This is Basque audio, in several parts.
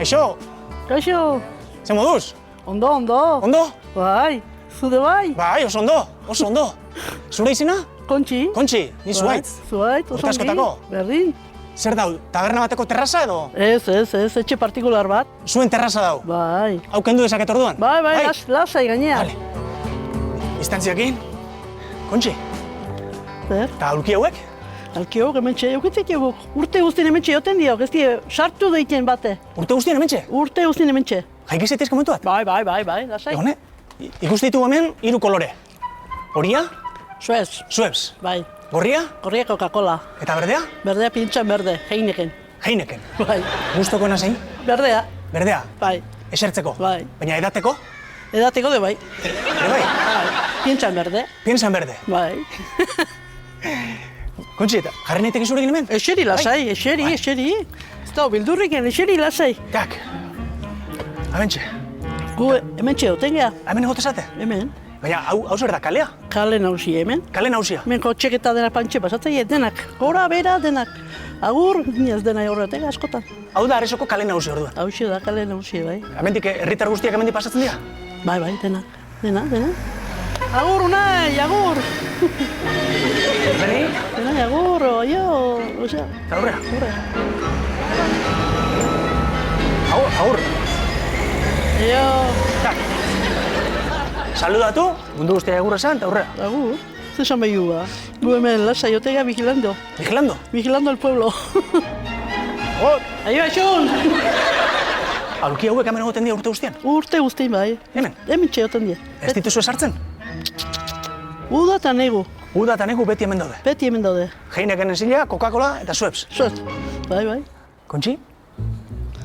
Kaixo, Kaixo, ze moduz? ondo. Ondo? Bai, zude bai? Bai, oso ondo. Zure izena? Kontxi. Kontxi, ni Zuaitz. Zuaitz, oso Urte askotako? Berdin. Zer dau, taberna bateko terraza edo? Ez, etxe partikular bat. Zuen terraza dau? Bai. Hau kendu dezaket orduan? Bai, lasai gainea. Vale. Distantziakin? Kontxi, Zer? eta aulki hauek? Alkiok, hementxe, eukitzek eguk. Urte guztien hementxe joten diok, ez die, sartu deiten bate. Urte guztien hementxe? Urte guztien hementxe. Jaik izaitez komentu bat? Bai, lasai. Egone, ikusten ditugu hemen 3 kolore. Horia, Suez, Suez. bai. Gorria, Gorria Coca-Cola. eta berdea, Berdea pintxan berde, Heineken. Heineken. Bai. Gustokoena zein? Berdea, Berdea, bai. esertzeko. Bai. Baina edateko? Edateko de bai. Ere bai, Pintxan berde, piensan berde. bai. Kontxi, eta jarri nahitek izurekin hemen? Eseri lasai, eseri. Ez da, bildurriken, eseri lasai. Tak. Hementxe, Gu hementxe hoten geha, hemen egotezate. hemen. Baina, hau zer da, kalea? Kale nausi hemen. Kale nausia. Hemen kotxeketa dena pantxe pasatzaile denak. Gora, bera, denak. Agur, ez dena horretek askotan. Hau da Aresoko kale nausia orduan. Hauxe da, kale nausi, bai. Hemendik herritar guztiak hemendik pasatzen dira? Bai, denak. Dena. Agur, unai, agur. Beni? Unai, agur, oio, osea. Eta aurrea. Agur. Agur. Oio, Tak. Saludatu, mundu guztia agur esan, eta aurrea. agur. Zesan behiu ba. Gu hemen lasai hotega vigilando. Vigilando. Vigilando el pueblo. Hor. Aio, aixun! Aulki hauek hemen egoten dira urte guztian. Urte guztien bai. Hemen? Hemen txegoten dira. Ez dituzu esartzen? Uda eta negu, Uda eta negu beti hemen daude. beti hemen daude. Heineken enzila, Coca-Cola eta Schweppes. Zuet, bai. Kontxi?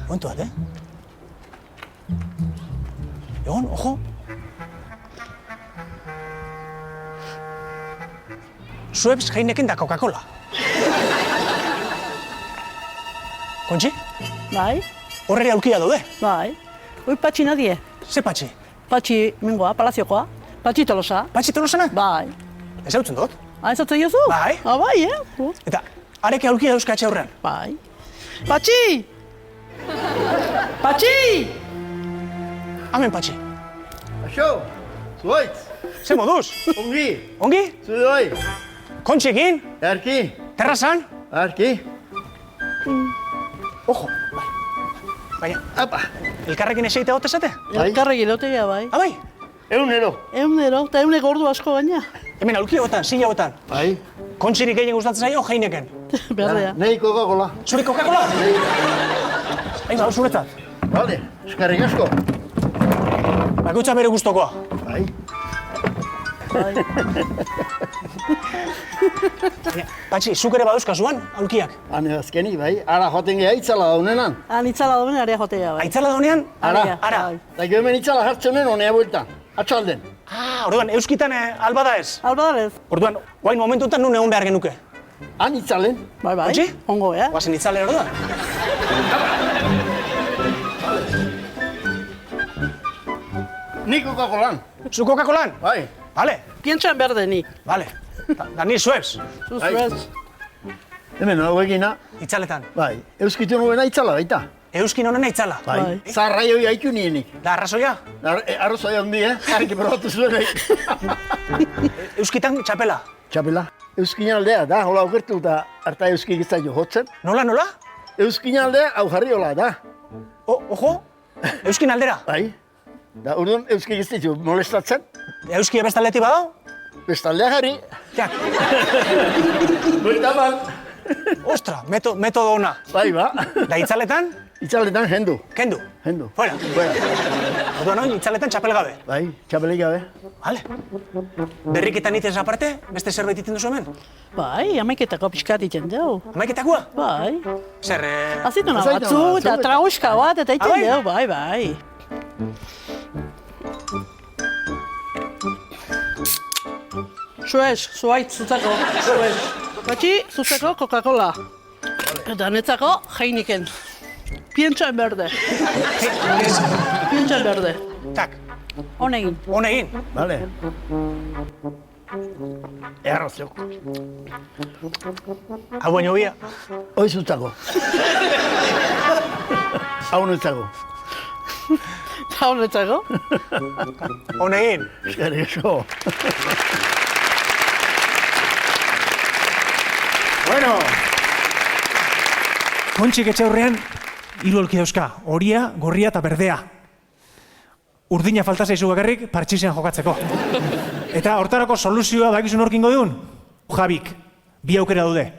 Momentu bat, Egon, ojo. Schweppes, Heineken da Coca-Cola. Kontxi? Bai, Horreri aulkia daude. bai. Hoi patxi nadie. Ze patxi? Patxi mengoa, palaziokoa. Patxi Tolosa. Patxi Tolosana? Bai. Ez hautzen dut. Aizatzen jozu? Bai. Bai, Eta, areke aulkia dauzkatxe aurrean. Bai. Patxi! Patxi! Hemen patxi. Aixo, Zuaitz, Ze moduz? ongi, Ongi? zude bai, Kontxekin? erki, Terrazan? erki, Ojo, bai. Baina, apa, elkarrekin eseite gote zate? Bai. Elkarregi lotegia bai. Bai, egunero, Egunero, eta eguneko ordu asko gaina. hemen aulki gotan, sila gotan. bai, Kontxirik gehien gustatzen zaio, Heineken. Berdea. nahi Coca-Cola, Zuri Coca-Cola? Hain hau zuretzat. bale, eskerrik asko, Bakoitza bere gustokoa. bai, Bai. Baina, Patxi, zuk ere badauzkazuan, aulkiak. hane azkeni, bai, ara joaten geha itzala daunenan, Han itzala dauen area jotea bai. Aitzala daunean, Ara. ara. Bai. eta gero hemen itzala jartzenen honea bueltan, atxalden, Orduan, euskitan alba da ez. Albadarez. Orduan, guain momentutan nun egon behar genuke. han itzalen, Bai. Kontxi? Ongo, Guazen itzalera orduan. ni Coca-Colan, Zu Coca-Colan? bai, Vale, Pientxan berde ni. vale. Da ni Schweppes, Zuz, Bai. zuez. hemen hauekina, itzaletan. bai, euskitu nuena itzala baita, Euskin honena itzala. bai, Bai. zarrai hori haitu nienik, Da arrazoia, arrozai handi, harki probatu zuen, euskitan txapela. txapela, euskin aldea da, hola okertu eta harta euskik ez da jo jotzen, Nola? euskin aldea hau jarri hola da, Ojo, euskin aldera. bai, da orduan euskik ez ditu molestatzen, Euskia bestaldetik badao? bestaldea jarri, Ja, bueltaman, ostra, metodo ona. bai ba, Da itzaletan, itzaletan jendu, kendu. jendu, Fuera. Fuera. Orduan hori, itzaletan txapel gabe. Bai, txapelik gabe, Vale. Berriketan itez aparte, beste zerbait iten duzu hemen? Bai, amaiketako pixkat iten deu. Amaiketakoa? Bai. Zer, Azituna Azaituna batzu eta batzu, tragoska bat eta iten bai? deu, bai. Zuaitz, zuzako, Suez. Patxi, zuzako Coca-Cola. Eta netzako Heineken. Pientxan berde. Pientxan berde. tak, Honegin. honegin. bale. Errozeok. Hau baino bia. Hoi zutzako. hau nintzago. Eta honetzago. Hone egin. Eskerrik asko. Bueno. Kontxik etxaurrean, 3 aulki dauzka. Horia, gorria eta berdea. Urdina falta zaizu bakarrik partxizean jokatzeko. Eta hortarako soluzioa bakizun horkingo duen? Jabik, 2 aukera daude.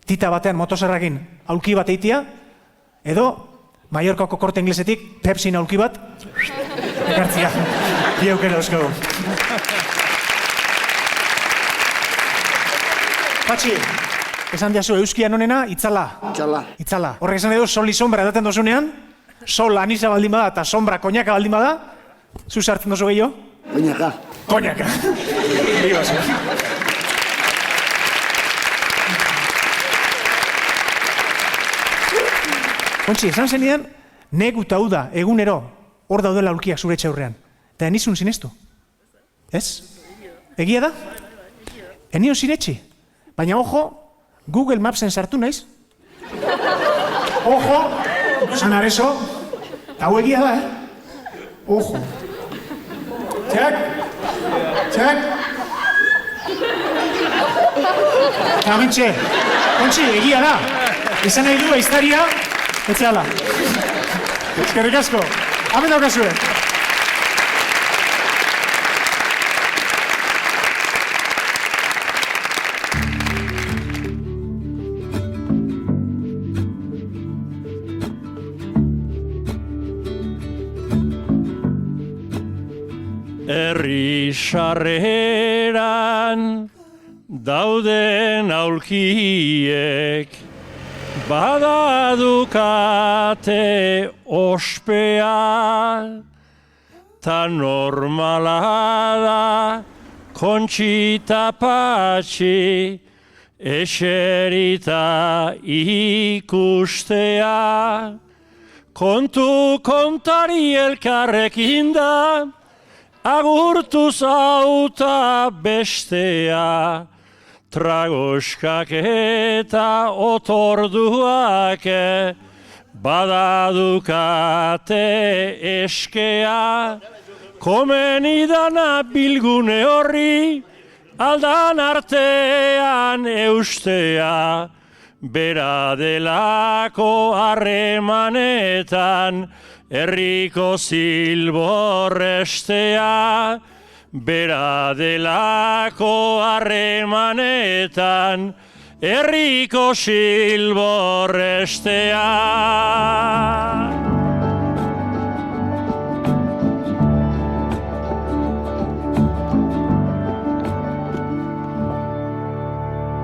Tita batean motosarrakin aulki bat eitia, edo Mallorcako korte inglesetik Pepsin aulki bat ekartzia. 2 aukera dauzkagu. Patxi, esan diazu euskian honena, itzala. Itzala. Horrek esan edo soli sombra edaten dozunean, sol anisa baldin bada eta sombra koñaka baldin bada, zu sartzen dozu gehiago? Koñaka. Koñaka. Bibazu. Kontxi, esan zenidan, negu eta uda egunero hor daudela aulkiak zure etxe aurrean. Eta enizun sinestu. Ez? Egia da? Enion sinetxi. Baina, ojo, Google Mapsen sartu naiz. Ojo, sanar eso. Hau egia da, Ojo. Txak. Eta mentxe, Kontxi, egia da. Esan nahi du, aiztaria, etxeala. Eskerrik asko. Hemen daukazue. Herri sarreran dauden aulkiek badadukate ospea ta normala da Kontxita Patxi eserita ikustea kontu kontari elkarrekin da agurtuz auta bestea, tragoskak eta otorduak badadukate eskea, komeni dana bilgune horri, aldan artean eustea, bera delako harremanetan, herriko zilborrestea, bera delako harremanetan, herriko zilborrestea.